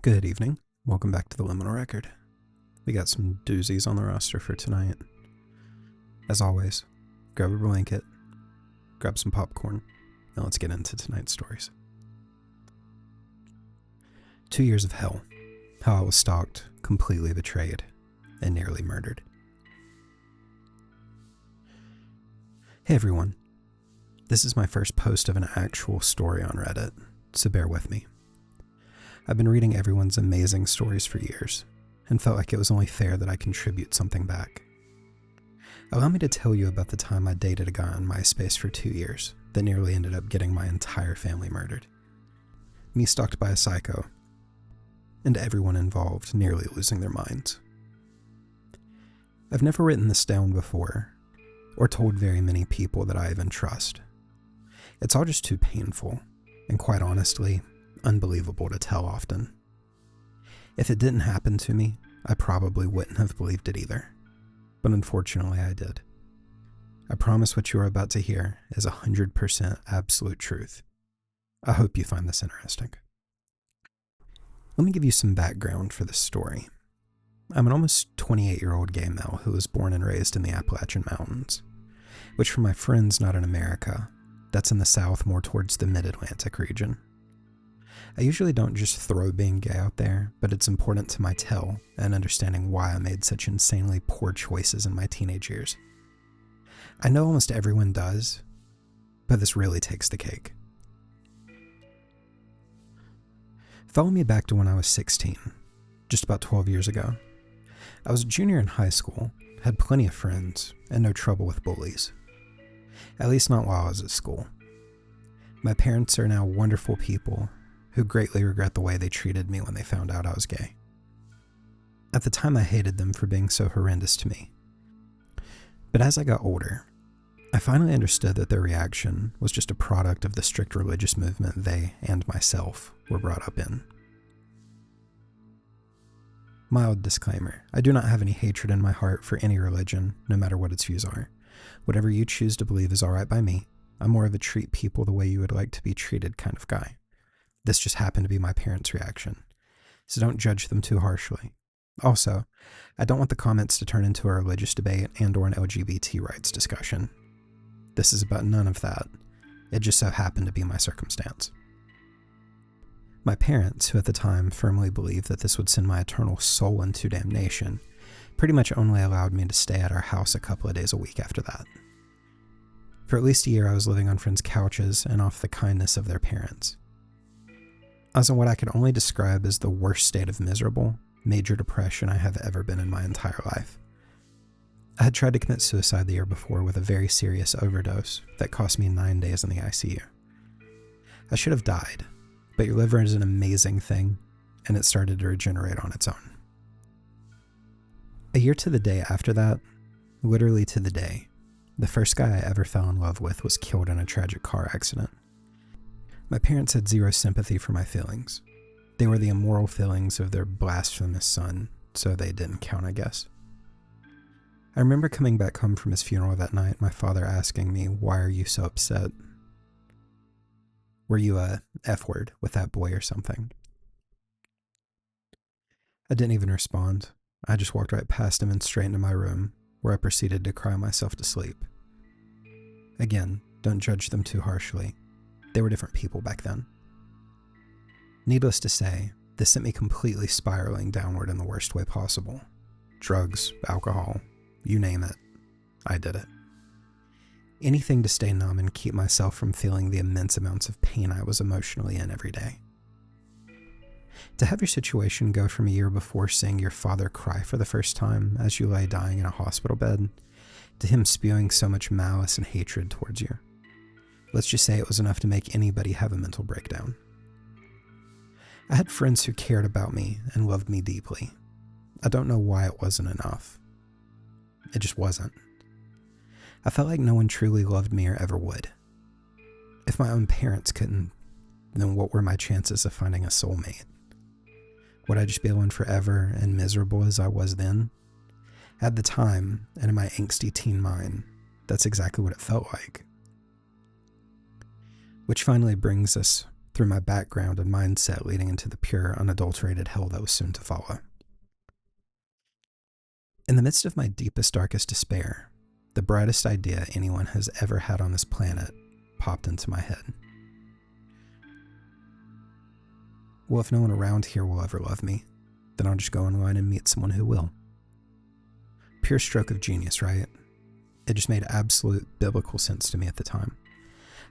Good evening. Welcome back to the Liminal Record. We got some doozies on the roster for tonight. As always, grab a blanket, grab some popcorn, and let's get into tonight's stories. 2 years of hell. How I was stalked, completely betrayed, and nearly murdered. Hey everyone. This is my first post of an actual story on Reddit, so bear with me. I've been reading everyone's amazing stories for years, and felt like it was only fair that I contribute something back. Allow me to tell you about the time I dated a guy on MySpace for 2 years that nearly ended up getting my entire family murdered. Me stalked by a psycho, and everyone involved nearly losing their minds. I've never written this down before, or told very many people that I even trust. It's all just too painful, and quite honestly, unbelievable to tell often. If it didn't happen to me, I probably wouldn't have believed it either. But unfortunately I did. I promise what you are about to hear is 100% absolute truth. I hope you find this interesting. Let me give you some background for this story. I'm an almost 28-year-old gay male who was born and raised in the Appalachian Mountains, which for my friends not in America, that's in the South more towards the Mid-Atlantic region. I usually don't just throw being gay out there, but it's important to my tale and understanding why I made such insanely poor choices in my teenage years. I know almost everyone does, but this really takes the cake. Follow me back to when I was 16, just about 12 years ago. I was a junior in high school, had plenty of friends, and no trouble with bullies. At least not while I was at school. My parents are now wonderful people who greatly regret the way they treated me when they found out I was gay. At the time I hated them for being so horrendous to me. But as I got older, I finally understood that their reaction was just a product of the strict religious movement they and myself were brought up in. Mild disclaimer, I do not have any hatred in my heart for any religion, no matter what its views are. Whatever you choose to believe is alright by me. I'm more of a treat people the way you would like to be treated kind of guy. This just happened to be my parents' reaction, so don't judge them too harshly. Also, I don't want the comments to turn into a religious debate and/or an LGBT rights discussion. This is about none of that. It just so happened to be my circumstance. My parents, who at the time firmly believed that this would send my eternal soul into damnation, pretty much only allowed me to stay at our house a couple of days a week after that. For at least a year I was living on friends' couches and off the kindness of their parents. I was in what I could only describe as the worst state of miserable, major depression I have ever been in my entire life. I had tried to commit suicide the year before with a very serious overdose that cost me 9 days in the ICU. I should have died, but your liver is an amazing thing, and it started to regenerate on its own. A year to the day after that, literally to the day, the first guy I ever fell in love with was killed in a tragic car accident. My parents had zero sympathy for my feelings. They were the immoral feelings of their blasphemous son, so they didn't count, I guess. I remember coming back home from his funeral that night, my father asking me, "Why are you so upset? Were you a F-word with that boy or something?" I didn't even respond. I just walked right past him and straight into my room, where I proceeded to cry myself to sleep. Again, don't judge them too harshly. They were different people back then. Needless to say, this sent me completely spiraling downward in the worst way possible. Drugs, alcohol, you name it. I did it. Anything to stay numb and keep myself from feeling the immense amounts of pain I was emotionally in every day. To have your situation go from a year before seeing your father cry for the first time as you lay dying in a hospital bed, to him spewing so much malice and hatred towards you. Let's just say it was enough to make anybody have a mental breakdown. I had friends who cared about me and loved me deeply. I don't know why it wasn't enough. It just wasn't. I felt like no one truly loved me or ever would. If my own parents couldn't, then what were my chances of finding a soulmate? Would I just be alone forever and miserable as I was then? At the time, and in my angsty teen mind, that's exactly what it felt like. Which finally brings us through my background and mindset leading into the pure, unadulterated hell that was soon to follow. In the midst of my deepest, darkest despair, the brightest idea anyone has ever had on this planet popped into my head. Well, if no one around here will ever love me, then I'll just go online and meet someone who will. Pure stroke of genius, right? It just made absolute biblical sense to me at the time.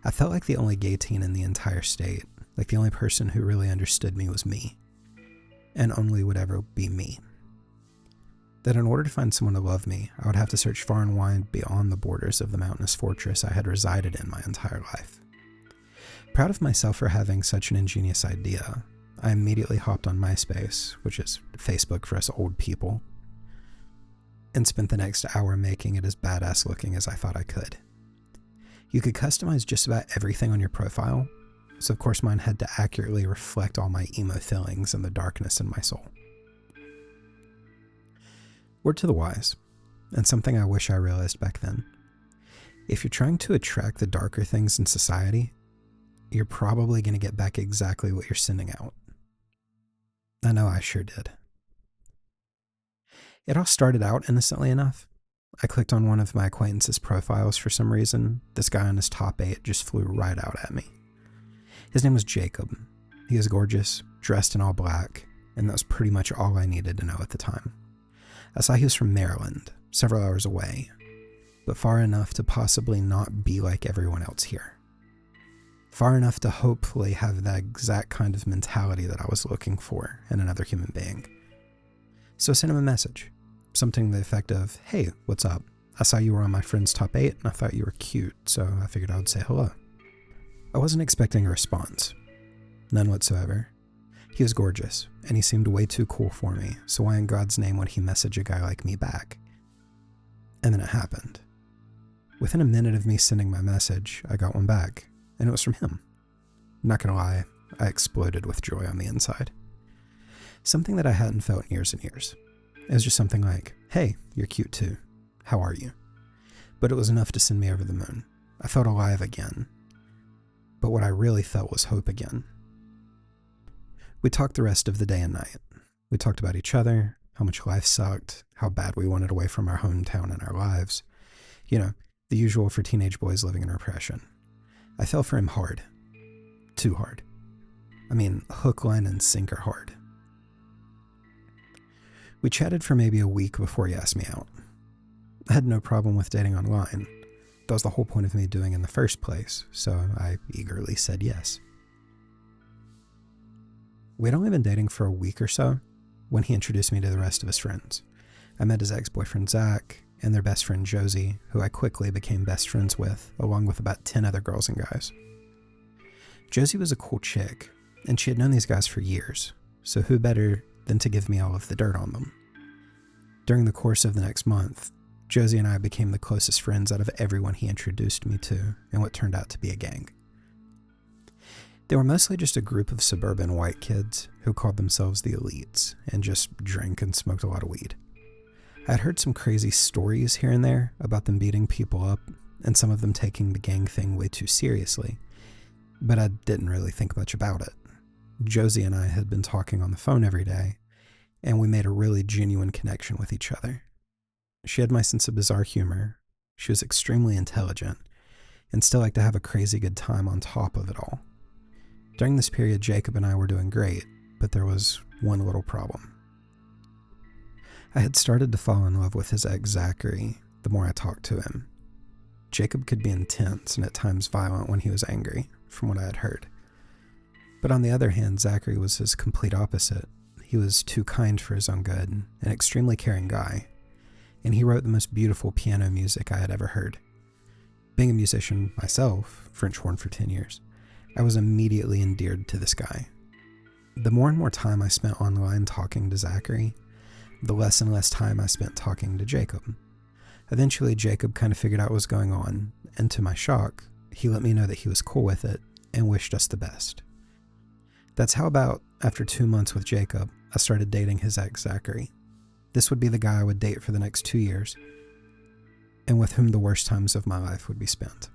I felt like the only gay teen in the entire state, like the only person who really understood me was me, and only would ever be me. That in order to find someone to love me, I would have to search far and wide beyond the borders of the mountainous fortress I had resided in my entire life. Proud of myself for having such an ingenious idea, I immediately hopped on MySpace, which is Facebook for us old people, and spent the next hour making it as badass looking as I thought I could. You could customize just about everything on your profile, so of course mine had to accurately reflect all my emo feelings and the darkness in my soul. Word to the wise, and something I wish I realized back then. If you're trying to attract the darker things in society, you're probably going to get back exactly what you're sending out. I know I sure did. It all started out innocently enough. I clicked on one of my acquaintances' profiles for some reason. This guy on his top 8 just flew right out at me. His name was Jacob. He was gorgeous, dressed in all black, and that was pretty much all I needed to know at the time. I saw he was from Maryland, several hours away, but far enough to possibly not be like everyone else here. Far enough to hopefully have that exact kind of mentality that I was looking for in another human being. So I sent him a message, something to the effect of, "Hey, what's up? I saw you were on my friend's top 8 and I thought you were cute, so I figured I would say hello." I wasn't expecting a response. None whatsoever. He was gorgeous, and he seemed way too cool for me, so why in God's name would he message a guy like me back? And then it happened. Within a minute of me sending my message, I got one back, and it was from him. Not gonna lie, I exploded with joy on the inside. Something that I hadn't felt in years and years. It was just something like, "Hey, you're cute too. How are you?" But it was enough to send me over the moon. I felt alive again. But what I really felt was hope again. We talked the rest of the day and night. We talked about each other, how much life sucked, how bad we wanted away from our hometown and our lives. You know, the usual for teenage boys living in repression. I fell for him hard. Too hard. I mean, hook, line, and sinker hard. We chatted for maybe a week before he asked me out. I had no problem with dating online. That was the whole point of me doing in the first place, so I eagerly said yes. We'd only been dating for a week or so when he introduced me to the rest of his friends. I met his ex-boyfriend Zach and their best friend Josie, who I quickly became best friends with, along with about 10 other girls and guys. Josie was a cool chick, and she had known these guys for years, so who better than to give me all of the dirt on them? During the course of the next month, Josie and I became the closest friends out of everyone he introduced me to in what turned out to be a gang. They were mostly just a group of suburban white kids who called themselves the elites and just drank and smoked a lot of weed. I had heard some crazy stories here and there about them beating people up and some of them taking the gang thing way too seriously, but I didn't really think much about it. Josie and I had been talking on the phone every day, and we made a really genuine connection with each other. She had my sense of bizarre humor, she was extremely intelligent, and still liked to have a crazy good time on top of it all. During this period, Jacob and I were doing great, but there was one little problem. I had started to fall in love with his ex Zachary the more I talked to him. Jacob could be intense and at times violent when he was angry, from what I had heard. But on the other hand, Zachary was his complete opposite. He was too kind for his own good, an extremely caring guy, and he wrote the most beautiful piano music I had ever heard. Being a musician myself, French horn for 10 years, I was immediately endeared to this guy. The more and more time I spent online talking to Zachary, the less and less time I spent talking to Jacob. Eventually, Jacob kind of figured out what was going on, and to my shock, he let me know that he was cool with it and wished us the best. That's how about after 2 months with Jacob, I started dating his ex Zachary. This would be the guy I would date for the next 2 years, and with whom the worst times of my life would be spent.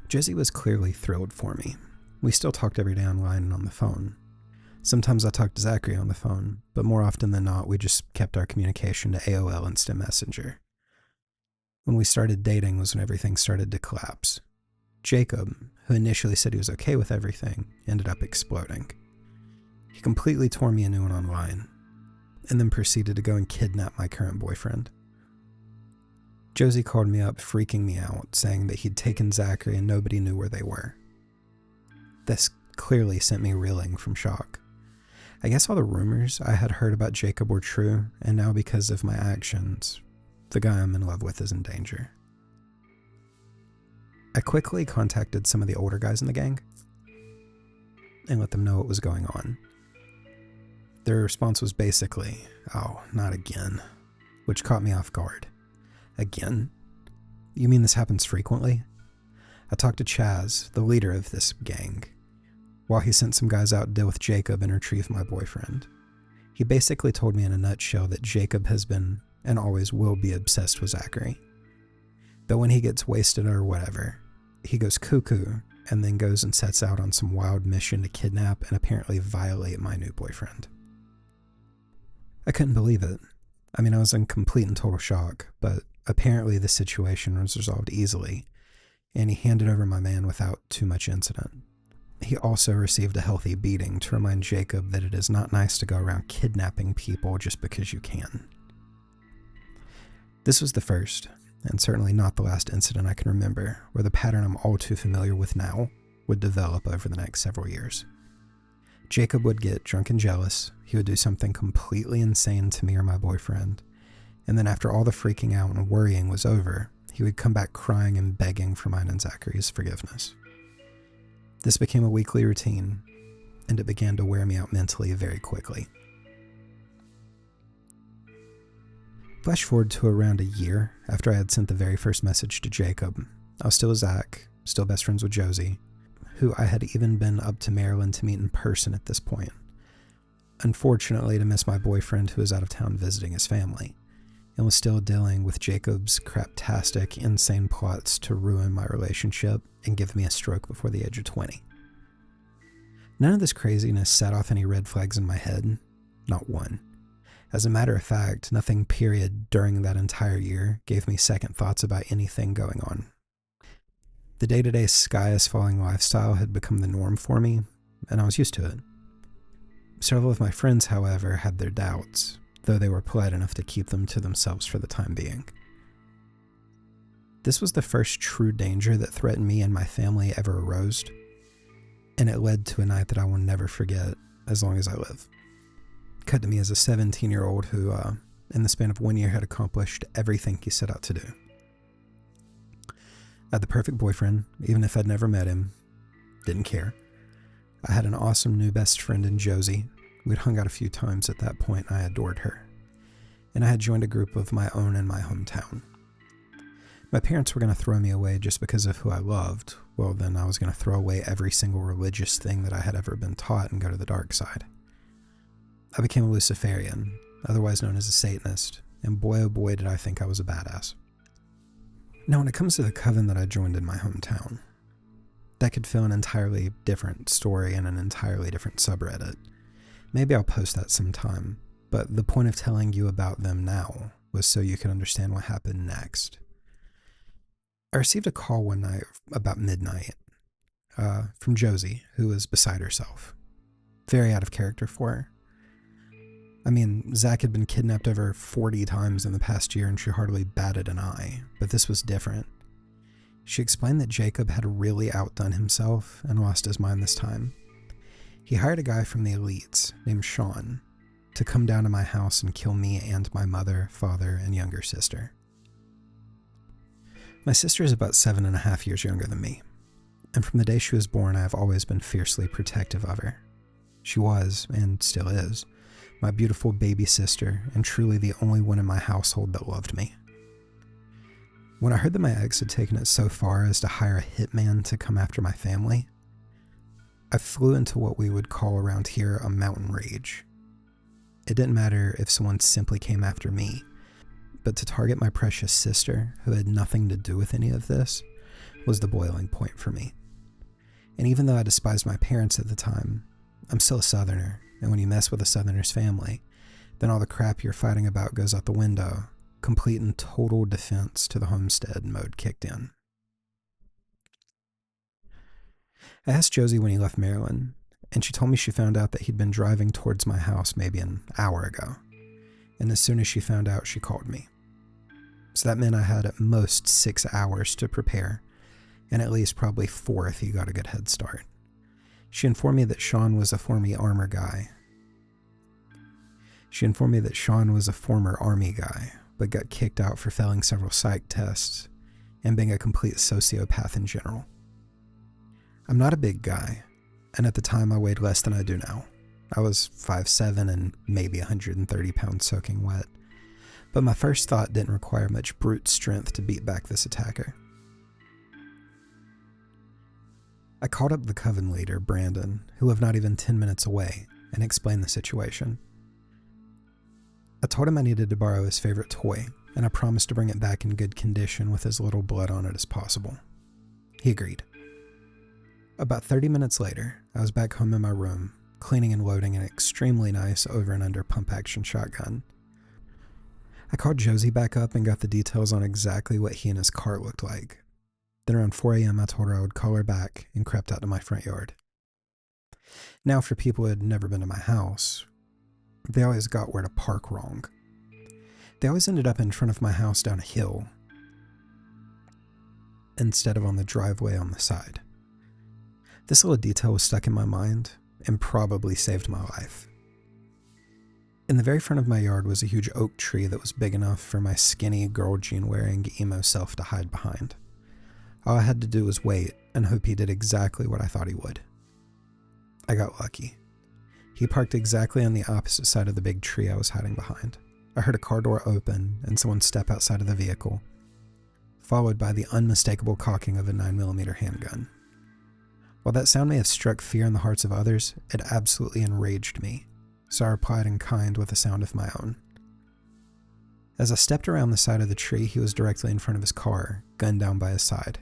Josie was clearly thrilled for me. We still talked every day online and on the phone. Sometimes I talked to Zachary on the phone, but more often than not, we just kept our communication to AOL Instant Messenger. When we started dating was when everything started to collapse. Jacob, who initially said he was okay with everything, ended up exploding. He completely tore me a new one online, and then proceeded to go and kidnap my current boyfriend. Josie called me up, freaking me out, saying that he'd taken Zachary and nobody knew where they were. This clearly sent me reeling from shock. I guess all the rumors I had heard about Jacob were true, and now because of my actions, the guy I'm in love with is in danger. I quickly contacted some of the older guys in the gang and let them know what was going on. Their response was basically, "Oh, not again," which caught me off guard. Again? You mean this happens frequently? I talked to Chaz, the leader of this gang, while he sent some guys out to deal with Jacob and retrieve my boyfriend. He basically told me in a nutshell that Jacob has been and always will be obsessed with Zachary. But when he gets wasted or whatever, he goes cuckoo and then goes and sets out on some wild mission to kidnap and apparently violate my new boyfriend. I couldn't believe it. I mean, I was in complete and total shock, but apparently the situation was resolved easily, and he handed over my man without too much incident. He also received a healthy beating to remind Jacob that it is not nice to go around kidnapping people just because you can. This was the first, and certainly not the last incident I can remember, where the pattern I'm all too familiar with now would develop over the next several years. Jacob would get drunk and jealous, he would do something completely insane to me or my boyfriend, and then after all the freaking out and worrying was over, he would come back crying and begging for mine and Zachary's forgiveness. This became a weekly routine, and it began to wear me out mentally very quickly. Flash forward to around a year after I had sent the very first message to Jacob. I was still with Zach, still best friends with Josie, who I had even been up to Maryland to meet in person at this point. Unfortunately, to miss my boyfriend who was out of town visiting his family, and was still dealing with Jacob's craptastic, insane plots to ruin my relationship and give me a stroke before the age of 20. None of this craziness set off any red flags in my head, not one. As a matter of fact, nothing period during that entire year gave me second thoughts about anything going on. The day-to-day sky-is-falling lifestyle had become the norm for me, and I was used to it. Several of my friends, however, had their doubts, though they were polite enough to keep them to themselves for the time being. This was the first true danger that threatened me and my family ever arose, and it led to a night that I will never forget as long as I live. Cut to me as a 17-year-old who, in the span of 1 year, had accomplished everything he set out to do. I had the perfect boyfriend, even if I'd never met him. Didn't care. I had an awesome new best friend in Josie. We'd hung out a few times at that point, and I adored her. And I had joined a group of my own in my hometown. My parents were going to throw me away just because of who I loved. Well, then I was going to throw away every single religious thing that I had ever been taught and go to the dark side. I became a Luciferian, otherwise known as a Satanist, and boy oh boy did I think I was a badass. Now when it comes to the coven that I joined in my hometown, that could fill an entirely different story in an entirely different subreddit. Maybe I'll post that sometime, but the point of telling you about them now was so you could understand what happened next. I received a call one night about midnight from Josie, who was beside herself. Very out of character for her. I mean, Zach had been kidnapped over 40 times in the past year and she hardly batted an eye, but this was different. She explained that Jacob had really outdone himself and lost his mind this time. He hired a guy from the elites named Sean to come down to my house and kill me and my mother, father, and younger sister. My sister is about 7.5 years younger than me, and from the day she was born I have always been fiercely protective of her. She was, and still is, my beautiful baby sister, and truly the only one in my household that loved me. When I heard that my ex had taken it so far as to hire a hitman to come after my family, I flew into what we would call around here a mountain rage. It didn't matter if someone simply came after me, but to target my precious sister, who had nothing to do with any of this, was the boiling point for me. And even though I despised my parents at the time, I'm still a Southerner, and when you mess with a Southerner's family, then all the crap you're fighting about goes out the window. Complete and total defense to the homestead mode kicked in. I asked Josie when he left Maryland, and she told me she found out that he'd been driving towards my house maybe an hour ago. And as soon as she found out, she called me. So that meant I had at most 6 hours to prepare, and at least probably 4 if he got a good head start. She informed me that Sean was a former Army guy. But got kicked out for failing several psych tests and being a complete sociopath in general. I'm not a big guy, and at the time I weighed less than I do now. I was 5'7" and maybe 130 pounds soaking wet, but my first thought didn't require much brute strength to beat back this attacker. I called up the coven leader, Brandon, who lived not even 10 minutes away, and explained the situation. I told him I needed to borrow his favorite toy, and I promised to bring it back in good condition with as little blood on it as possible. He agreed. About 30 minutes later, I was back home in my room, cleaning and loading an extremely nice over and under pump action shotgun. I called Josie back up and got the details on exactly what he and his cart looked like. Then around 4 a.m. I told her I would call her back and crept out to my front yard. Now, for people who had never been to my house, they always got where to park wrong. They always ended up in front of my house down a hill instead of on the driveway on the side. This little detail was stuck in my mind and probably saved my life. In the very front of my yard was a huge oak tree that was big enough for my skinny, girl jean-wearing emo self to hide behind. All I had to do was wait and hope he did exactly what I thought he would. I got lucky. He parked exactly on the opposite side of the big tree I was hiding behind. I heard a car door open and someone step outside of the vehicle, followed by the unmistakable cocking of a 9mm handgun. While that sound may have struck fear in the hearts of others, it absolutely enraged me, so I replied in kind with a sound of my own. As I stepped around the side of the tree, he was directly in front of his car, gun down by his side.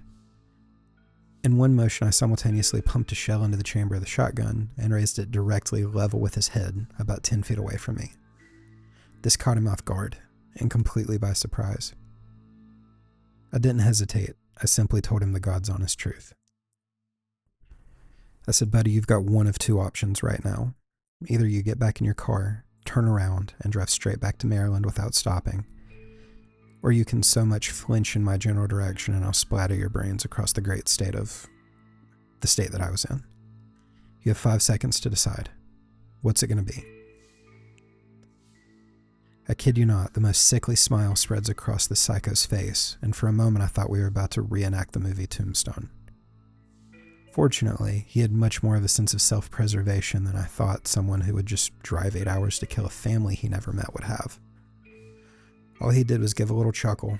In one motion, I simultaneously pumped a shell into the chamber of the shotgun and raised it directly level with his head, about 10 feet away from me. This caught him off guard, and completely by surprise. I didn't hesitate. I simply told him the God's honest truth. I said, "Buddy, you've got one of 2 options right now. Either you get back in your car, turn around, and drive straight back to Maryland without stopping, or you can so much flinch in my general direction and I'll splatter your brains across the great state of the state that I was in. You have 5 seconds to decide. What's it going to be?" I kid you not, the most sickly smile spreads across the psycho's face, and for a moment I thought we were about to reenact the movie Tombstone. Fortunately, he had much more of a sense of self-preservation than I thought someone who would just drive 8 hours to kill a family he never met would have. All he did was give a little chuckle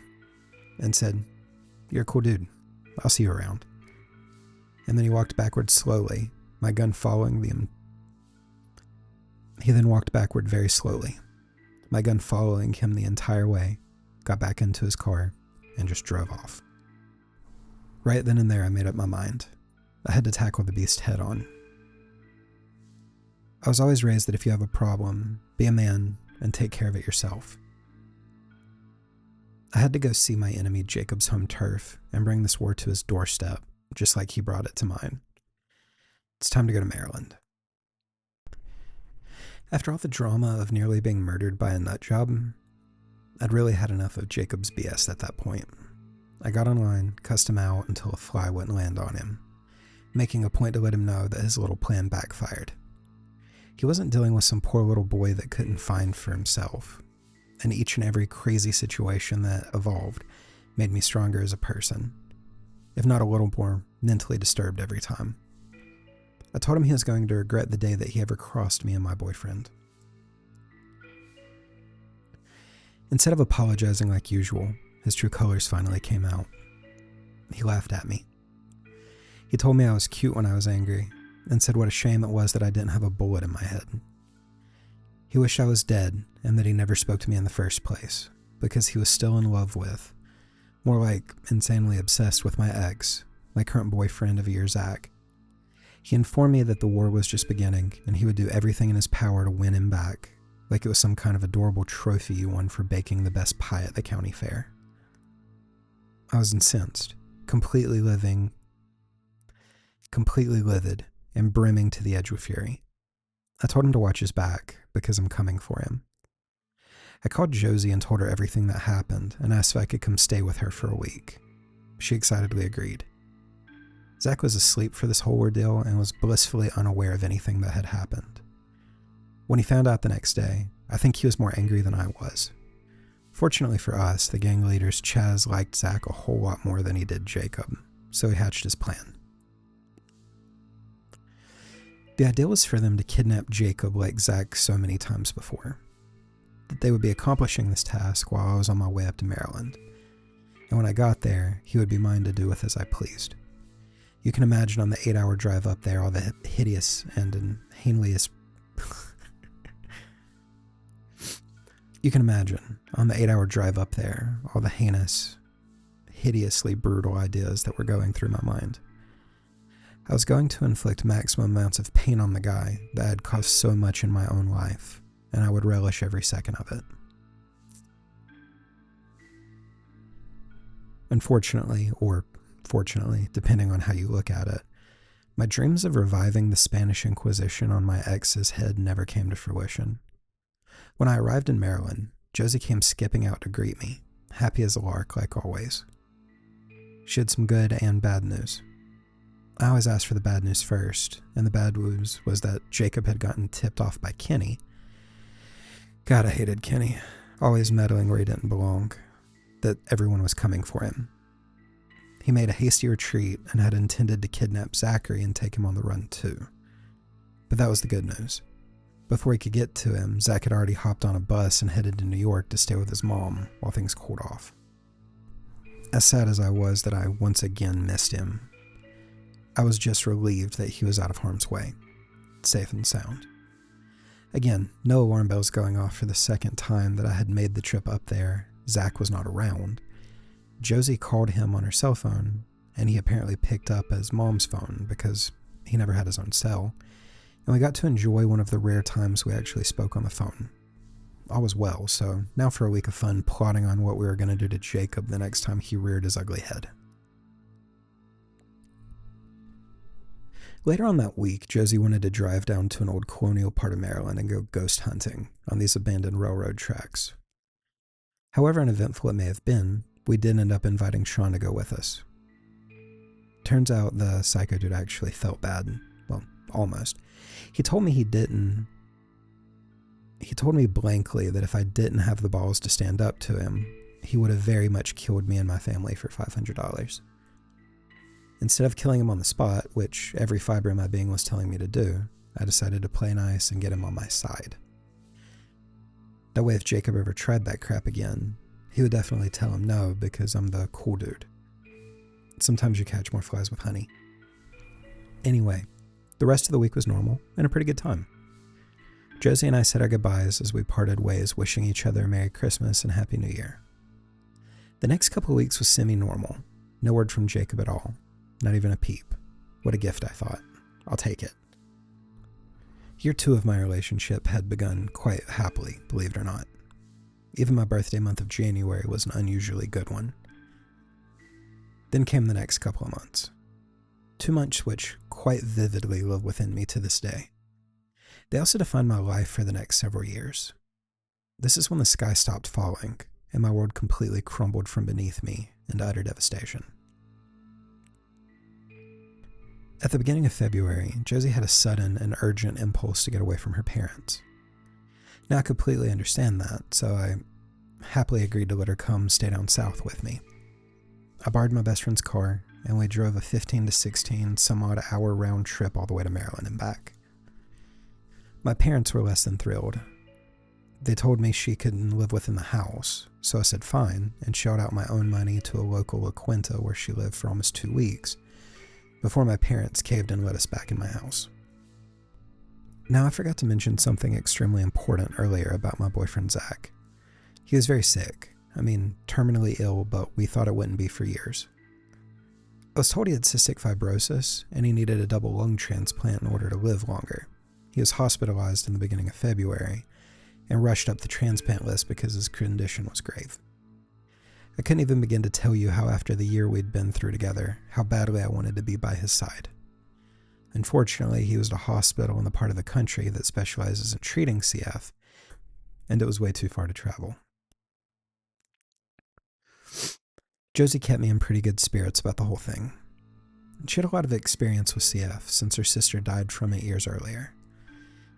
and said, "You're a cool dude. I'll see you around." And then he walked backwards slowly, my gun following him. He then walked backward very slowly, my gun following him the entire way, got back into his car, and just drove off. Right then and there, I made up my mind. I had to tackle the beast head on. I was always raised that if you have a problem, be a man and take care of it yourself. I had to go see my enemy Jacob's home turf and bring this war to his doorstep, just like he brought it to mine. It's time to go to Maryland. After all the drama of nearly being murdered by a nut job, I'd really had enough of Jacob's BS at that point. I got online, cussed him out until a fly wouldn't land on him, making a point to let him know that his little plan backfired. He wasn't dealing with some poor little boy that couldn't find for himself, and each and every crazy situation that evolved made me stronger as a person, if not a little more mentally disturbed every time. I told him he was going to regret the day that he ever crossed me and my boyfriend. Instead of apologizing like usual, his true colors finally came out. He laughed at me. He told me I was cute when I was angry, and said what a shame it was that I didn't have a bullet in my head. He wished I was dead, and that he never spoke to me in the first place, because he was still in love with, more like insanely obsessed with my ex, my current boyfriend of a year, Zach. He informed me that the war was just beginning and he would do everything in his power to win him back, like it was some kind of adorable trophy you won for baking the best pie at the county fair. I was incensed, completely livid, and brimming to the edge with fury. I told him to watch his back, because I'm coming for him. I called Josie and told her everything that happened and asked if I could come stay with her for a week. She excitedly agreed. Zach was asleep for this whole ordeal and was blissfully unaware of anything that had happened. When he found out the next day, I think he was more angry than I was. Fortunately for us, the gang leaders Chaz liked Zach a whole lot more than he did Jacob, so he hatched his plan. The idea was for them to kidnap Jacob like Zach so many times before. That they would be accomplishing this task while I was on my way up to Maryland. And when I got there, he would be mine to do with as I pleased. You can imagine on the 8-hour drive up there all the hideous and heinous... You can imagine on the 8-hour drive up there all the heinous, hideously brutal ideas that were going through my mind. I was going to inflict maximum amounts of pain on the guy that had caused so much in my own life, and I would relish every second of it. Unfortunately, or fortunately, depending on how you look at it, my dreams of reviving the Spanish Inquisition on my ex's head never came to fruition. When I arrived in Maryland, Josie came skipping out to greet me, happy as a lark like always. She had some good and bad news. I always asked for the bad news first, and the bad news was that Jacob had gotten tipped off by Kenny. God, I hated Kenny, always meddling where he didn't belong, that everyone was coming for him. He made a hasty retreat and had intended to kidnap Zachary and take him on the run too. But that was the good news. Before he could get to him, Zach had already hopped on a bus and headed to New York to stay with his mom while things cooled off. As sad as I was that I once again missed him, I was just relieved that he was out of harm's way, safe and sound. Again, no alarm bells going off for the second time that I had made the trip up there. Zach was not around. Josie called him on her cell phone, and he apparently picked up his mom's phone because he never had his own cell, and we got to enjoy one of the rare times we actually spoke on the phone. All was well, so now for a week of fun plotting on what we were going to do to Jacob the next time he reared his ugly head. Later on that week, Josie wanted to drive down to an old colonial part of Maryland and go ghost hunting on these abandoned railroad tracks. However uneventful it may have been, we did end up inviting Sean to go with us. Turns out the psycho dude actually felt bad. Well, almost. He told me he didn't. He told me blankly that if I didn't have the balls to stand up to him, he would have very much killed me and my family for $500. Instead of killing him on the spot, which every fiber in my being was telling me to do, I decided to play nice and get him on my side. That way if Jacob ever tried that crap again, he would definitely tell him no because I'm the cool dude. Sometimes you catch more flies with honey. Anyway, the rest of the week was normal and a pretty good time. Josie and I said our goodbyes as we parted ways, wishing each other a Merry Christmas and Happy New Year. The next couple of weeks was semi-normal. No word from Jacob at all. Not even a peep. What a gift, I thought. I'll take it. Year 2 of my relationship had begun quite happily, believe it or not. Even my birthday month of January was an unusually good one. Then came the next couple of months. 2 months which quite vividly live within me to this day. They also defined my life for the next several years. This is when the sky stopped falling, and my world completely crumbled from beneath me into utter devastation. At the beginning of February, Josie had a sudden and urgent impulse to get away from her parents. Now I completely understand that, so I happily agreed to let her come stay down south with me. I borrowed my best friend's car, and we drove a 15 to 16 some odd hour round trip all the way to Maryland and back. My parents were less than thrilled. They told me she couldn't live within the house, so I said fine and shelled out my own money to a local La Quinta where she lived for almost 2 weeks, before my parents caved and let us back in my house. Now, I forgot to mention something extremely important earlier about my boyfriend Zach. He was very sick. Terminally ill, but we thought it wouldn't be for years. I was told he had cystic fibrosis and he needed a double lung transplant in order to live longer. He was hospitalized in the beginning of February and rushed up the transplant list because his condition was grave. I couldn't even begin to tell you how, after the year we'd been through together, how badly I wanted to be by his side. Unfortunately, he was at a hospital in the part of the country that specializes in treating CF, and it was way too far to travel. Josie kept me in pretty good spirits about the whole thing. She had a lot of experience with CF since her sister died from it years earlier.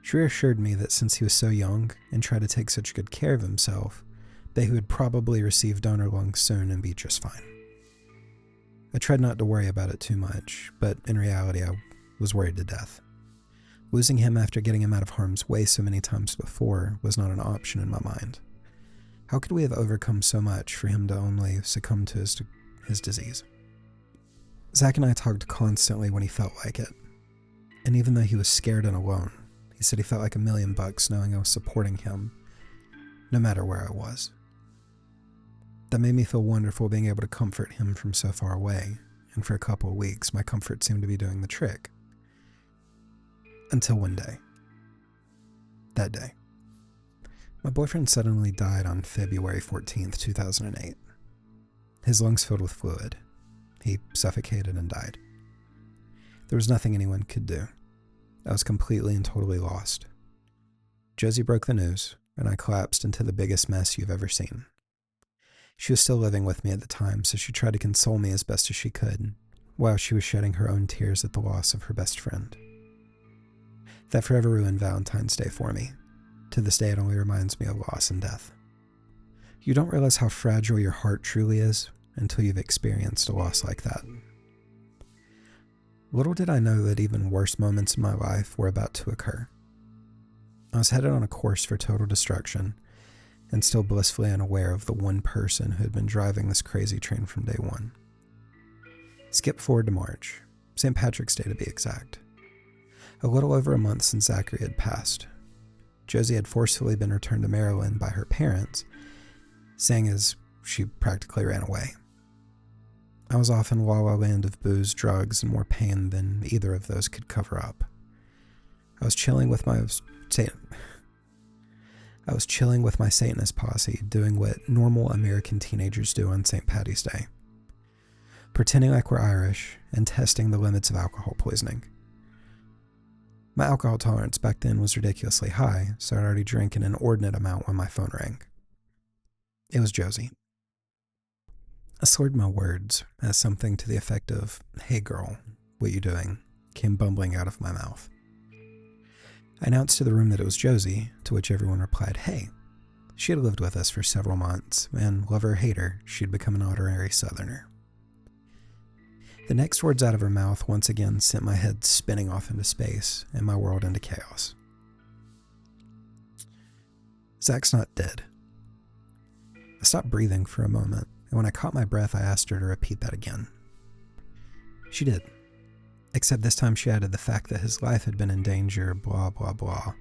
She reassured me that since he was so young and tried to take such good care of himself, that he would probably receive donor lungs soon and be just fine. I tried not to worry about it too much, but in reality I was worried to death. Losing him after getting him out of harm's way so many times before was not an option in my mind. How could we have overcome so much for him to only succumb to his disease? Zach and I talked constantly when he felt like it, and even though he was scared and alone, he said he felt like $1,000,000 knowing I was supporting him, no matter where I was. That made me feel wonderful being able to comfort him from so far away, and for a couple of weeks my comfort seemed to be doing the trick. Until one day. That day. My boyfriend suddenly died on February 14th, 2008. His lungs filled with fluid. He suffocated and died. There was nothing anyone could do. I was completely and totally lost. Josie broke the news, and I collapsed into the biggest mess you've ever seen. She was still living with me at the time, so she tried to console me as best as she could, while she was shedding her own tears at the loss of her best friend. That forever ruined Valentine's Day for me. To this day, it only reminds me of loss and death. You don't realize how fragile your heart truly is until you've experienced a loss like that. Little did I know that even worse moments in my life were about to occur. I was headed on a course for total destruction, and still blissfully unaware of the one person who had been driving this crazy train from day one. Skip forward to March, St. Patrick's Day to be exact. A little over a month since Zachary had passed. Josie had forcefully been returned to Maryland by her parents, saying as she practically ran away. I was off in La La Land of booze, drugs, and more pain than either of those could cover up. I was chilling with my Satanist posse, doing what normal American teenagers do on St. Paddy's Day. Pretending like we're Irish and testing the limits of alcohol poisoning. My alcohol tolerance back then was ridiculously high, so I'd already drank an inordinate amount when my phone rang. It was Josie. I slurred my words as something to the effect of, "Hey girl, what you doing?" came bumbling out of my mouth. I announced to the room that it was Josie, to which everyone replied, "Hey." She had lived with us for several months, and lover or hater, she'd become an honorary Southerner. The next words out of her mouth once again sent my head spinning off into space and my world into chaos. Zach's not dead. I stopped breathing for a moment, and when I caught my breath, I asked her to repeat that again. She did. Except this time she added the fact that his life had been in danger, blah, blah, blah.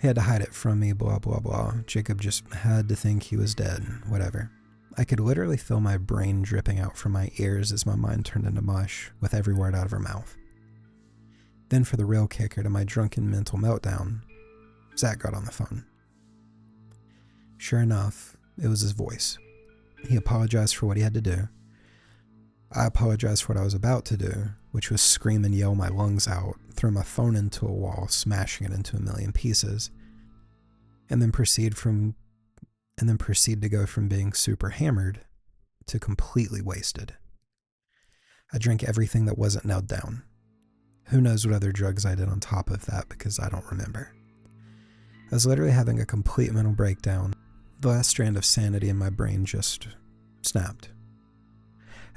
He had to hide it from me, blah, blah, blah. Jacob just had to think he was dead, whatever. I could literally feel my brain dripping out from my ears as my mind turned into mush, with every word out of her mouth. Then for the real kicker to my drunken mental meltdown, Zach got on the phone. Sure enough, it was his voice. He apologized for what he had to do. I apologized for what I was about to do, which was scream and yell my lungs out, throw my phone into a wall, smashing it into a million pieces, and then proceed to go from being super hammered to completely wasted. I drank everything that wasn't nailed down. Who knows what other drugs I did on top of that, because I don't remember. I was literally having a complete mental breakdown. The last strand of sanity in my brain just snapped.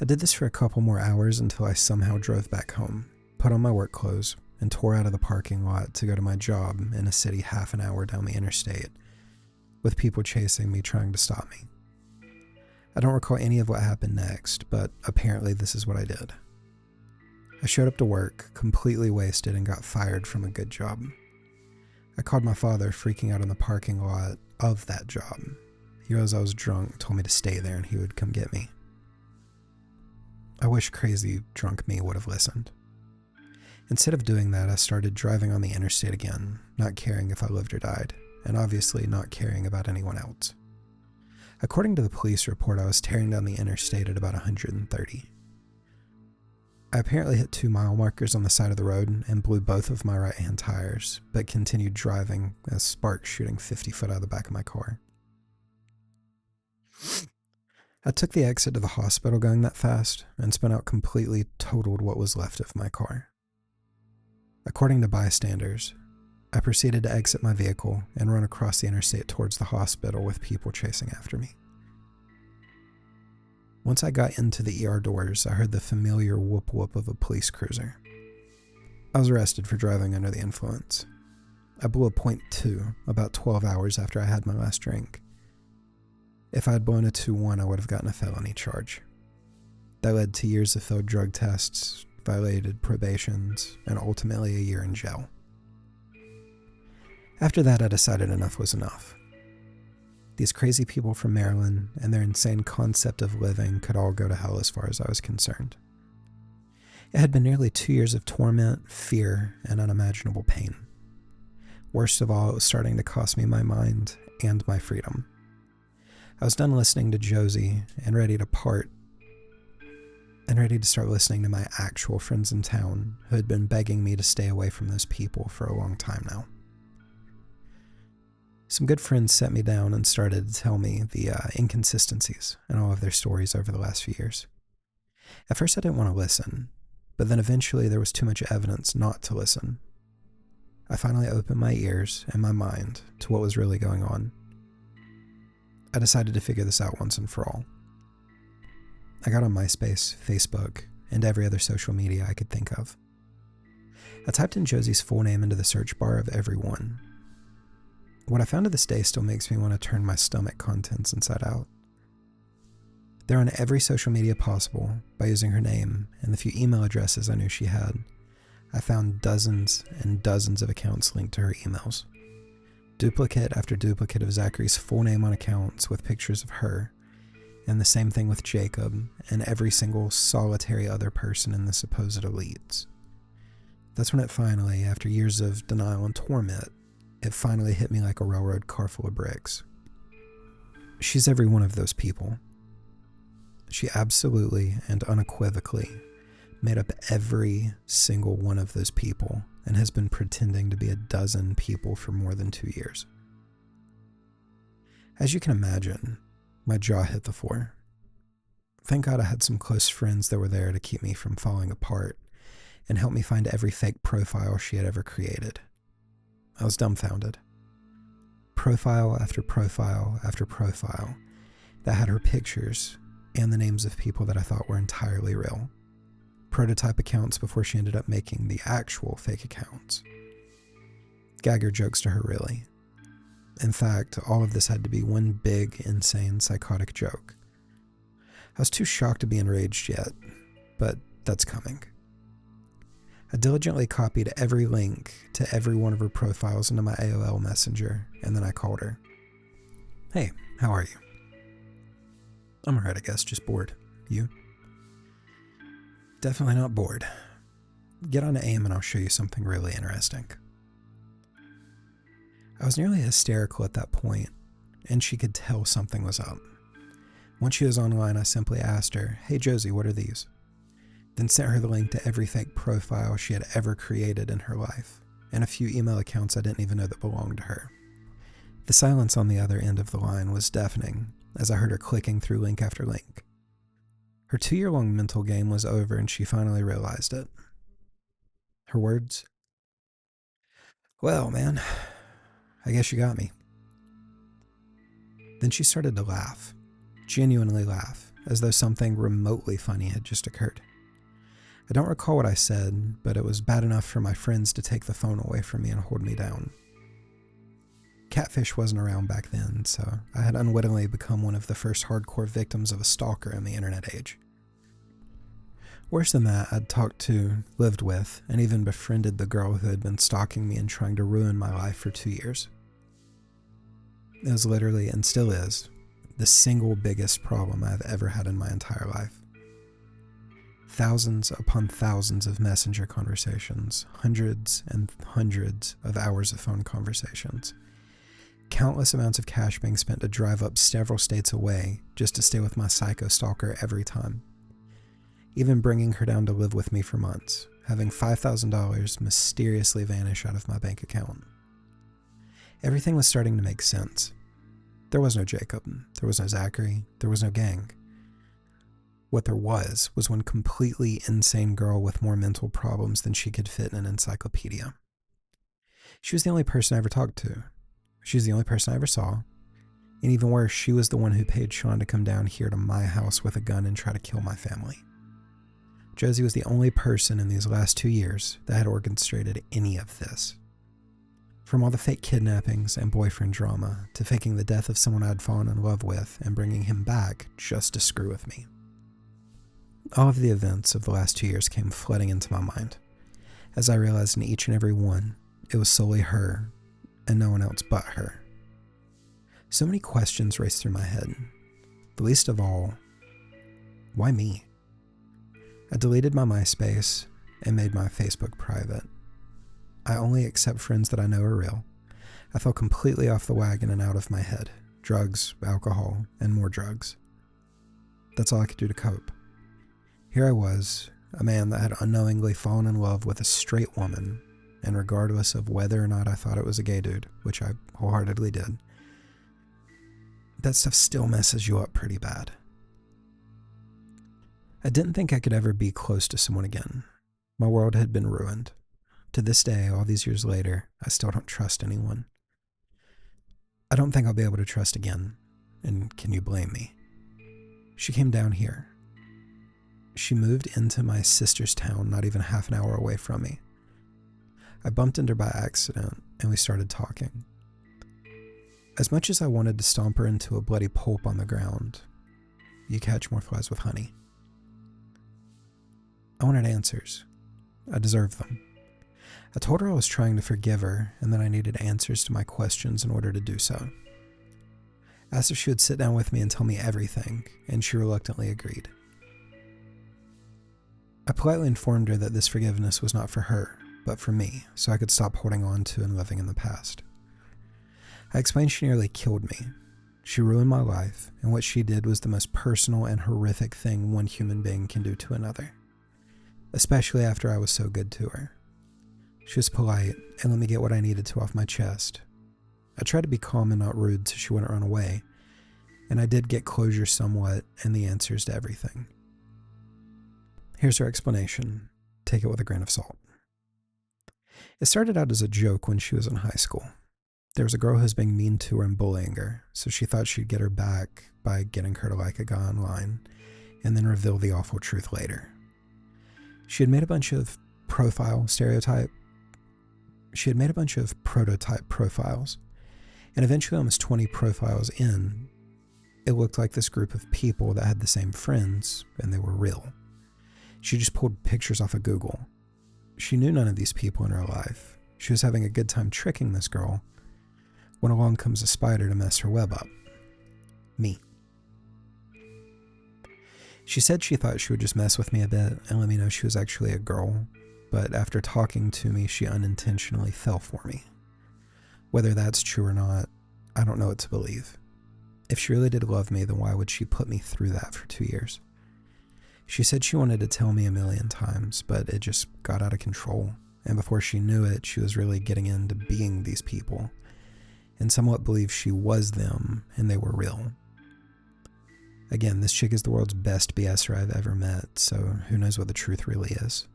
I did this for a couple more hours until I somehow drove back home, put on my work clothes, and tore out of the parking lot to go to my job in a city half an hour down the interstate, with people chasing me trying to stop me. I don't recall any of what happened next, but apparently this is what I did. I showed up to work, completely wasted, and got fired from a good job. I called my father, freaking out in the parking lot of that job. He realized I was drunk, told me to stay there, and he would come get me. I wish crazy drunk me would have listened. Instead of doing that, I started driving on the interstate again, not caring if I lived or died, and obviously not caring about anyone else. According to the police report, I was tearing down the interstate at about 130. I apparently hit 2 mile markers on the side of the road and blew both of my right-hand tires, but continued driving as sparks shooting 50 foot out of the back of my car. I took the exit to the hospital going that fast and spun out completely totaled what was left of my car. According to bystanders, I proceeded to exit my vehicle and run across the interstate towards the hospital with people chasing after me. Once I got into the ER doors, I heard the familiar whoop-whoop of a police cruiser. I was arrested for driving under the influence. I blew a .2 about 12 hours after I had my last drink. If I had blown a 2.1, I would have gotten a felony charge. That led to years of failed drug tests, violated probations, and ultimately a year in jail. After that, I decided enough was enough. These crazy people from Maryland and their insane concept of living could all go to hell as far as I was concerned. It had been nearly 2 years of torment, fear, and unimaginable pain. Worst of all, it was starting to cost me my mind and my freedom. I was done listening to Josie and ready to part, and ready to start listening to my actual friends in town who had been begging me to stay away from those people for a long time now. Some good friends set me down and started to tell me the inconsistencies in all of their stories over the last few years. At first I didn't want to listen, but then eventually there was too much evidence not to listen. I finally opened my ears and my mind to what was really going on. I decided to figure this out once and for all. I got on MySpace, Facebook, and every other social media I could think of. I typed in Josie's full name into the search bar of everyone. What I found to this day still makes me want to turn my stomach contents inside out. They're on every social media possible by using her name and the few email addresses I knew she had. I found dozens and dozens of accounts linked to her emails. Duplicate after duplicate of Zachary's full name on accounts with pictures of her, and the same thing with Jacob and every single solitary other person in the supposed elites. That's when it finally, after years of denial and torment, it finally hit me like a railroad car full of bricks. She's every one of those people. She absolutely and unequivocally made up every single one of those people and has been pretending to be a dozen people for more than 2 years. As you can imagine, my jaw hit the floor. Thank God I had some close friends that were there to keep me from falling apart and help me find every fake profile she had ever created. I was dumbfounded. Profile after profile after profile that had her pictures and the names of people that I thought were entirely real. Prototype accounts before she ended up making the actual fake accounts. Gagger jokes to her, really. In fact, all of this had to be one big, insane, psychotic joke. I was too shocked to be enraged yet, but that's coming. I diligently copied every link to every one of her profiles into my AOL Messenger, and then I called her. Hey, how are you? I'm alright, I guess, just bored. You? Definitely not bored. Get on AIM and I'll show you something really interesting. I was nearly hysterical at that point, and she could tell something was up. Once she was online, I simply asked her, "Hey Josie, what are these?" Then sent her the link to every fake profile she had ever created in her life, and a few email accounts I didn't even know that belonged to her. The silence on the other end of the line was deafening as I heard her clicking through link after link. Her 2-year-long mental game was over and she finally realized it. Her words? "Well, man, I guess you got me." Then she started to laugh, genuinely laugh, as though something remotely funny had just occurred. I don't recall what I said, but it was bad enough for my friends to take the phone away from me and hold me down. Catfish wasn't around back then, so I had unwittingly become one of the first hardcore victims of a stalker in the internet age. Worse than that, I'd talked to, lived with, and even befriended the girl who had been stalking me and trying to ruin my life for 2 years. It was literally, and still is, the single biggest problem I've ever had in my entire life. thousands upon thousands of messenger conversations, hundreds and hundreds of hours of phone conversations, countless amounts of cash being spent to drive up several states away just to stay with my psycho stalker every time, even bringing her down to live with me for months, having $5,000 mysteriously vanish out of my bank account. Everything was starting to make sense. There was no Jacob, there was no Zachary, there was no gang. What there was one completely insane girl with more mental problems than she could fit in an encyclopedia. She was the only person I ever talked to. She was the only person I ever saw. And even worse, she was the one who paid Sean to come down here to my house with a gun and try to kill my family. Josie was the only person in these last 2 years that had orchestrated any of this. From all the fake kidnappings and boyfriend drama to faking the death of someone I'd fallen in love with and bringing him back just to screw with me. All of the events of the last 2 years came flooding into my mind, as I realized in each and every one, it was solely her and no one else but her. So many questions raced through my head. The least of all, why me? I deleted my MySpace and made my Facebook private. I only accept friends that I know are real. I fell completely off the wagon and out of my head. Drugs, alcohol, and more drugs. That's all I could do to cope. Here I was, a man that had unknowingly fallen in love with a straight woman, and regardless of whether or not I thought it was a gay dude, which I wholeheartedly did, that stuff still messes you up pretty bad. I didn't think I could ever be close to someone again. My world had been ruined. To this day, all these years later, I still don't trust anyone. I don't think I'll be able to trust again, and can you blame me? She came down here. She moved into my sister's town not even half an hour away from me. I bumped into her by accident, and we started talking. As much as I wanted to stomp her into a bloody pulp on the ground, you catch more flies with honey. I wanted answers. I deserved them. I told her I was trying to forgive her and that I needed answers to my questions in order to do so. I asked if she would sit down with me and tell me everything, and she reluctantly agreed. I politely informed her that this forgiveness was not for her, but for me, so I could stop holding on to and living in the past. I explained she nearly killed me. She ruined my life, and what she did was the most personal and horrific thing one human being can do to another, especially after I was so good to her. She was polite and let me get what I needed to off my chest. I tried to be calm and not rude so she wouldn't run away, and I did get closure somewhat and the answers to everything. Here's her explanation. Take it with a grain of salt. It started out as a joke when she was in high school. There was a girl who was being mean to her and bullying her, so she thought she'd get her back by getting her to like a guy online, and then reveal the awful truth later. She had made a bunch of prototype profiles, and eventually almost 20 profiles in, it looked like this group of people that had the same friends, and they were real. She just pulled pictures off of Google. She knew none of these people in her life. She was having a good time tricking this girl, when along comes a spider to mess her web up. Me. She said she thought she would just mess with me a bit and let me know she was actually a girl, but after talking to me, she unintentionally fell for me. Whether that's true or not, I don't know what to believe. If she really did love me, then why would she put me through that for 2 years? She said she wanted to tell me a million times, but it just got out of control, and before she knew it, she was really getting into being these people, and somewhat believed she was them and they were real. Again, this chick is the world's best BSer I've ever met, so who knows what the truth really is.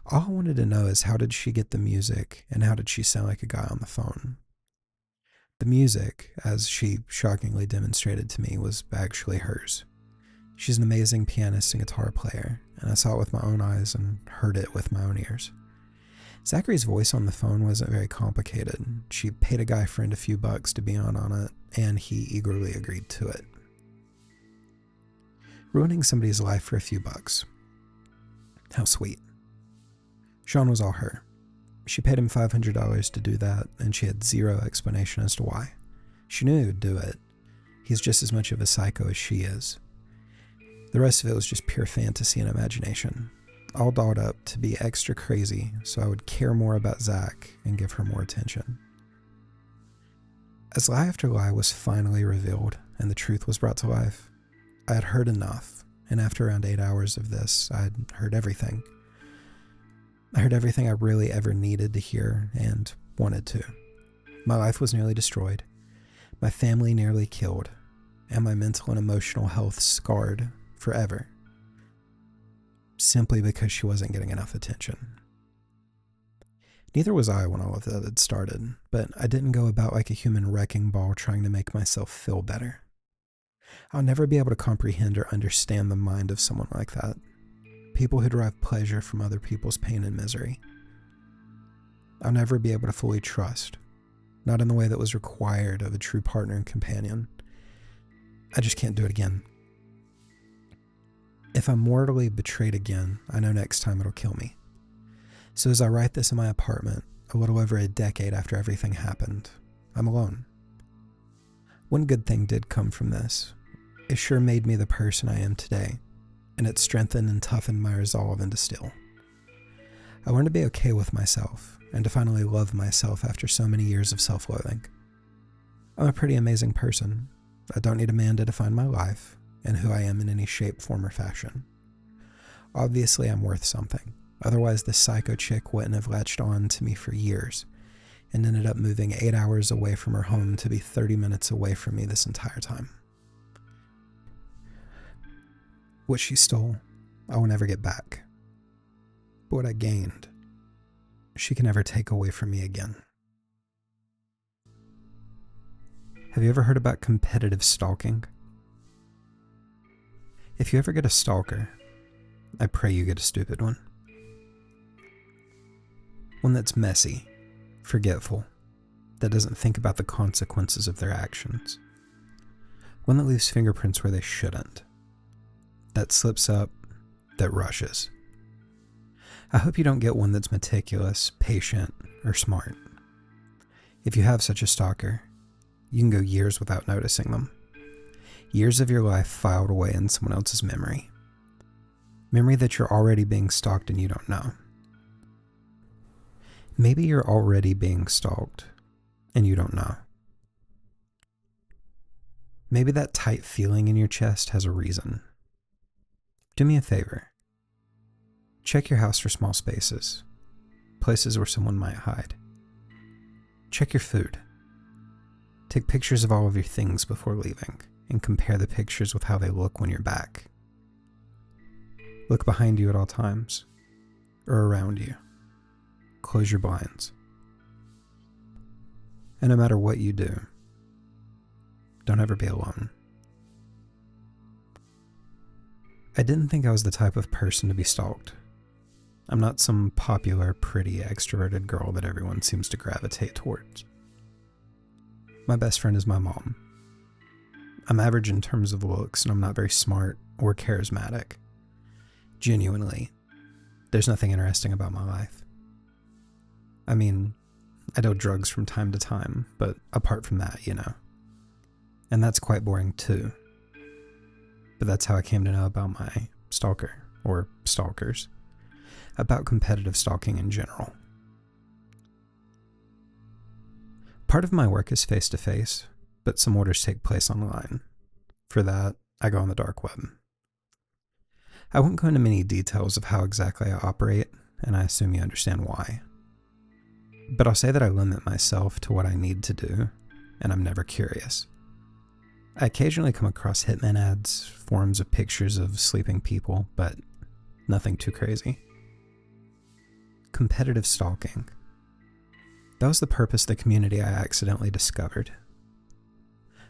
All I wanted to know is how did she get the music and how did she sound like a guy on the phone? The music, as she shockingly demonstrated to me, was actually hers. She's an amazing pianist and guitar player, and I saw it with my own eyes and heard it with my own ears. Zachary's voice on the phone wasn't very complicated. She paid a guy friend a few bucks to be on it, and he eagerly agreed to it. Ruining somebody's life for a few bucks. How sweet. Sean was all her. She paid him $500 to do that, and she had zero explanation as to why. She knew he would do it. He's just as much of a psycho as she is. The rest of it was just pure fantasy and imagination, all dolled up to be extra crazy so I would care more about Zach and give her more attention. As lie after lie was finally revealed and the truth was brought to life, I had heard enough, and after around 8 hours of this, I had heard everything. I heard everything I really ever needed to hear and wanted to. My life was nearly destroyed, my family nearly killed, and my mental and emotional health scarred forever, simply because she wasn't getting enough attention. Neither was I when all of that had started, but I didn't go about like a human wrecking ball trying to make myself feel better. I'll never be able to comprehend or understand the mind of someone like that. People who derive pleasure from other people's pain and misery. I'll never be able to fully trust, not in the way that was required of a true partner and companion. I just can't do it again. If I'm mortally betrayed again, I know next time it'll kill me. So as I write this in my apartment, a little over a decade after everything happened, I'm alone. One good thing did come from this. It sure made me the person I am today, and it strengthened and toughened my resolve into steel. I learned to be okay with myself, and to finally love myself after so many years of self-loathing. I'm a pretty amazing person. I don't need a man to define my life, and who I am in any shape, form, or fashion. Obviously, I'm worth something. Otherwise, this psycho chick wouldn't have latched on to me for years, and ended up moving 8 hours away from her home to be 30 minutes away from me this entire time. What she stole, I will never get back. But what I gained, she can never take away from me again. Have you ever heard about competitive stalking? If you ever get a stalker, I pray you get a stupid one. One that's messy, forgetful, that doesn't think about the consequences of their actions. One that leaves fingerprints where they shouldn't. That slips up, that rushes. I hope you don't get one that's meticulous, patient, or smart. If you have such a stalker, you can go years without noticing them. Years of your life filed away in someone else's memory. Memory that you're already being stalked and you don't know. Maybe you're already being stalked and you don't know. Maybe that tight feeling in your chest has a reason. Do me a favor. Check your house for small spaces, places where someone might hide. Check your food. Take pictures of all of your things before leaving and compare the pictures with how they look when you're back. Look behind you at all times, or around you. Close your blinds. And no matter what you do, don't ever be alone. I didn't think I was the type of person to be stalked. I'm not some popular, pretty, extroverted girl that everyone seems to gravitate towards. My best friend is my mom. I'm average in terms of looks, and I'm not very smart or charismatic. Genuinely, there's nothing interesting about my life. I mean, I do drugs from time to time, but apart from that, you know. And that's quite boring too. But that's how I came to know about my stalker, or stalkers. About competitive stalking in general. Part of my work is face-to-face, but some orders take place online. For that, I go on the dark web. I won't go into many details of how exactly I operate, and I assume you understand why. But I'll say that I limit myself to what I need to do, and I'm never curious. I occasionally come across hitman ads, forums of pictures of sleeping people, but nothing too crazy. Competitive stalking. That was the purpose of the community I accidentally discovered.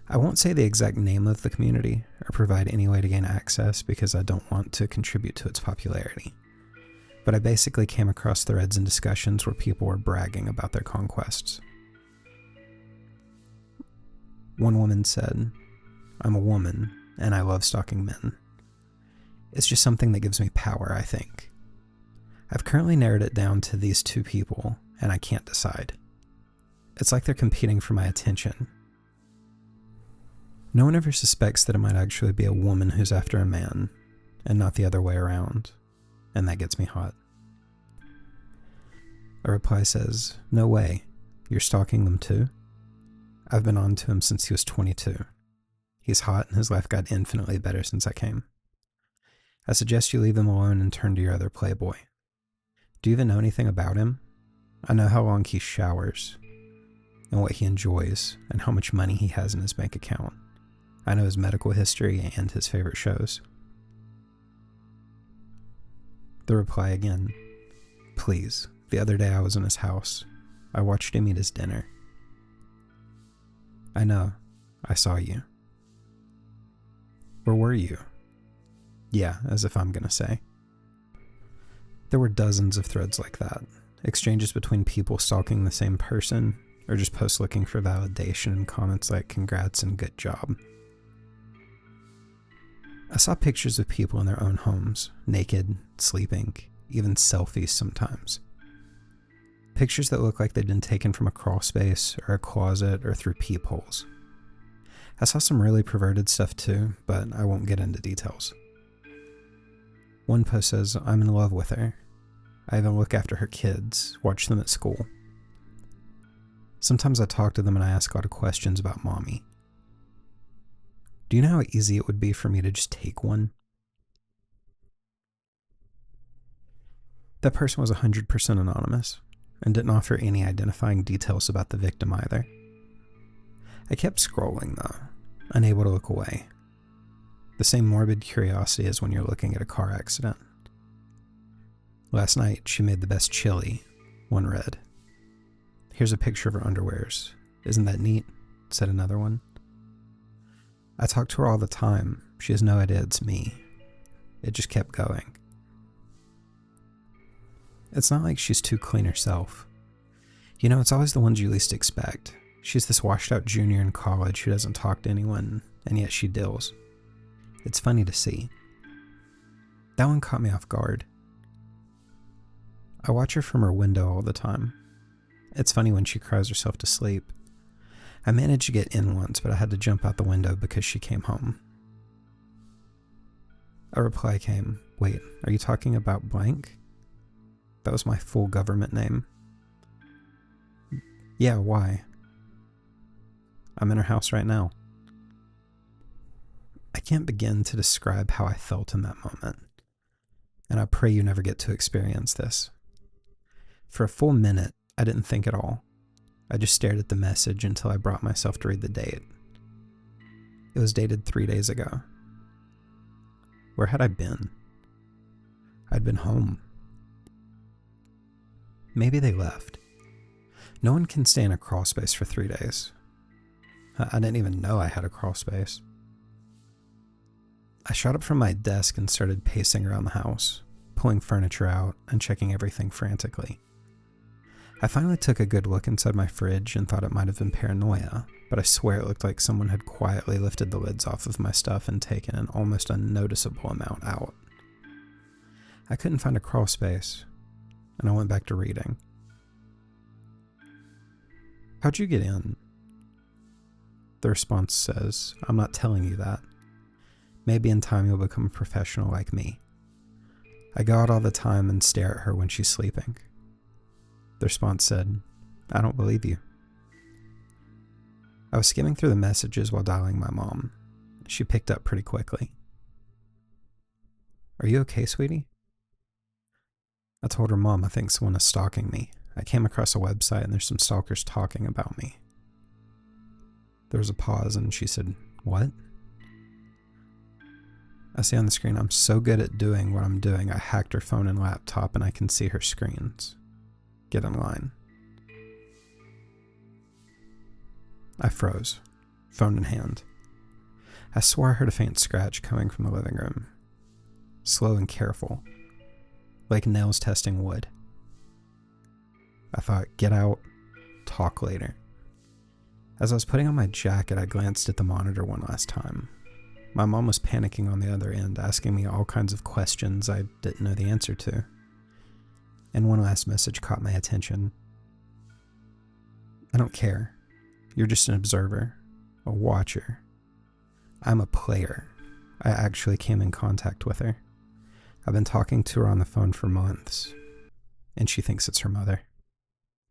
I won't say the exact name of the community or provide any way to gain access because I don't want to contribute to its popularity. But I basically came across threads and discussions where people were bragging about their conquests. One woman said, "I'm a woman and I love stalking men. It's just something that gives me power, I think. I've currently narrowed it down to these two people and I can't decide. It's like they're competing for my attention. No one ever suspects that it might actually be a woman who's after a man, and not the other way around, and that gets me hot. A reply says, "No way, you're stalking them too? I've been on to him since he was 22. He's hot and his life got infinitely better since I came. I suggest you leave him alone and turn to your other playboy. Do you even know anything about him? I know how long he showers, and what he enjoys, and how much money he has in his bank account. I know his medical history and his favorite shows." The reply again, "Please, the other day I was in his house. I watched him eat his dinner. I know, I saw you. Where were you?" Yeah, as if I'm gonna say. There were dozens of threads like that, exchanges between people stalking the same person, or just posts looking for validation and comments like "congrats" and "good job." I saw pictures of people in their own homes, naked, sleeping, even selfies sometimes. Pictures that look like they'd been taken from a crawl space or a closet or through peepholes. I saw some really perverted stuff too, but I won't get into details. One post says, "I'm in love with her. I even look after her kids, watch them at school. Sometimes I talk to them and I ask a lot of questions about mommy. Do you know how easy it would be for me to just take one?" That person was 100% anonymous and didn't offer any identifying details about the victim either. I kept scrolling though, unable to look away. The same morbid curiosity as when you're looking at a car accident. "Last night she made the best chili," one read. "Here's a picture of her underwears. Isn't that neat?" said another one. "I talk to her all the time. She has no idea it's me." It just kept going. It's not like she's too clean herself. You know, it's always the ones you least expect. She's this washed out junior in college who doesn't talk to anyone, and yet she deals. It's funny to see. That one caught me off guard. I watch her from her window all the time. It's funny when she cries herself to sleep. I managed to get in once, but I had to jump out the window because she came home. A reply came, "Wait, are you talking about blank?" That was my full government name. "Yeah, why?" "I'm in her house right now." I can't begin to describe how I felt in that moment, and I pray you never get to experience this. For a full minute, I didn't think at all. I just stared at the message until I brought myself to read the date. It was dated 3 days ago. Where had I been? I'd been home. Maybe they left. No one can stay in a crawl space for 3 days. I didn't even know I had a crawl space. I shot up from my desk and started pacing around the house, pulling furniture out and checking everything frantically. I finally took a good look inside my fridge and thought it might have been paranoia, but I swear it looked like someone had quietly lifted the lids off of my stuff and taken an almost unnoticeable amount out. I couldn't find a crawl space, and I went back to reading. "How'd you get in?" The response says, "I'm not telling you that. Maybe in time you'll become a professional like me. I go out all the time and stare at her when she's sleeping." The response said, "I don't believe you." I was skimming through the messages while dialing my mom. She picked up pretty quickly. "Are you okay, sweetie?" I told her, "Mom, I think someone is stalking me. I came across a website and there's some stalkers talking about me." There was a pause and she said, "What?" I see on the screen, I'm so good at doing what I'm doing, I hacked her phone and laptop and I can see her screens. Get in line. I froze, phone in hand. I swore I heard a faint scratch coming from the living room. Slow and careful, like nails testing wood. I thought, get out, talk later. As I was putting on my jacket, I glanced at the monitor one last time. My mom was panicking on the other end, asking me all kinds of questions I didn't know the answer to. And one last message caught my attention. "I don't care. You're just an observer, a watcher. I'm a player. I actually came in contact with her." I've been talking to her on the phone for months, and she thinks it's her mother.